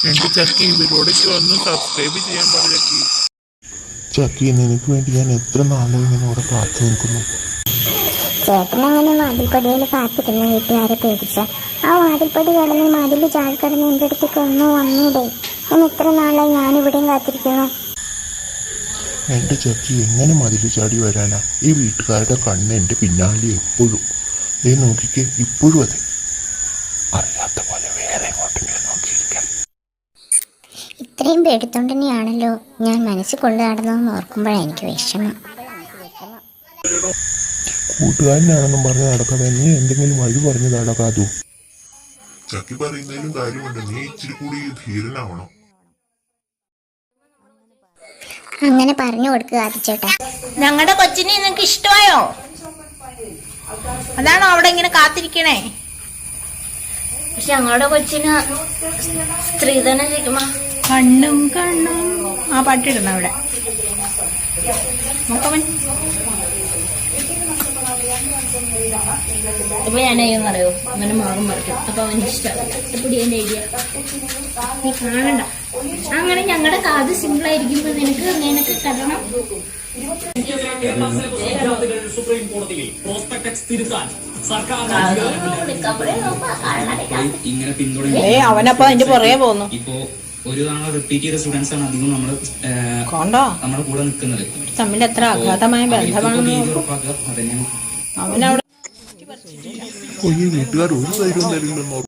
എന്റെ ചക്കി ഇവരോടൊക്കെ ഒന്ന് സബ്സ്ക്രൈബ് ചെയ്യാൻ പാടില്ല. ചക്കി നിനക്ക് വേണ്ടി ഞാൻ എത്ര നാളെ ഇങ്ങനെ ഇവിടെ കാത്തു നിൽക്കുന്നു. ചേട്ടനങ്ങനെ വാതിൽപ്പടിയിൽ കാത്തിരുന്ന വീട്ടുകാരെ പേടിച്ച ആ വാതിൽപ്പടി കടന്ന് മതിൽ ചാടിക്കടന്ന് എൻ്റെ അടുത്തേക്ക് ഒന്ന് വന്നൂടെ? ഞാൻ ഇത്ര നാളായി ഞാനിവിടെയും കാത്തിരിക്കുന്നു. എൻ്റെ ചക്കി എങ്ങനെ മതിൽ ചാടി വരാനാ? ഈ വീട്ടുകാരുടെ കണ്ണ് എൻ്റെ പിന്നാലെ എപ്പോഴും. നീ നോക്കിക്കേ, ഇപ്പോഴും അതെ. അറിയാത്ത പോലെ വേറെ എങ്ങോട്ടെങ്കിലും നോക്കിയിരിക്കാം. ഇത്രയും പേടിത്തോണ്ട് തന്നെയാണല്ലോ ഞാൻ മനസ്സിൽ കൊണ്ടു നടന്നതെന്ന് ഓർക്കുമ്പോഴാണ് എനിക്ക് വിഷമം. കൂട്ടുകാരനാണെന്നും പറഞ്ഞ് നടക്കാതെ നീ എന്തെങ്കിലും വഴി പറഞ്ഞു നടക്കാതു. ചക്കി പറയുന്നതിലും കാര്യമുണ്ട്. നീ ഇച്ചിരി കൂടി ധീരനാവണം. അങ്ങനെ പറഞ്ഞു കൊടുക്കുക ആദിച്ചേട്ടാ. ഞങ്ങളുടെ കൊച്ചിനെ നിനക്ക് ഇഷ്ടമായോ? അതാണോ അവിടെ ഇങ്ങനെ കാത്തിരിക്കണേ? പക്ഷെ ഞങ്ങളുടെ കൊച്ചിന് സ്ത്രീധനം ചോദിക്കുമ്പോ കണ്ണും കണ്ണും ആ പാട്ടിടണം അവിടെ. നോക്കവൻ ഇപ്പൊ ഞാൻ അറിയോ അങ്ങനെ മുഖം പറിക്കും. അപ്പൊ അവന് ഇഷ്ടമാണ് എന്റെ ഐഡിയ നീ കാണണ്ട. അങ്ങനെ ഞങ്ങളുടെ കാത് സിമ്പിൾ ആയിരിക്കുമ്പോ നിനക്ക് കടണം. സുപ്രീം കോടതിയിൽ പ്രോസ്പെക്ടസ് തിരുത്താൻ സർക്കാർ ഇങ്ങനെ പിന്തുണ അവനപ്പോ അതിന്റെ പുറകെ പോകുന്നു. ഇപ്പോ ഒരു തവണ റിപ്പീറ്റ് ചെയ്ത സ്റ്റുഡൻസ് ആണ് അധികം നമ്മുടെ കൂടെ നിൽക്കുന്നത്. തമ്മിൽ എത്ര അഗാധമായ ബന്ധമാണെന്ന് ഉറപ്പാക്കുക. അതന്നെയാണ് അവനവിടെ. ഈ വീട്ടുകാർ ഒരു ധൈര്യവും തരില്ലെന്നോ.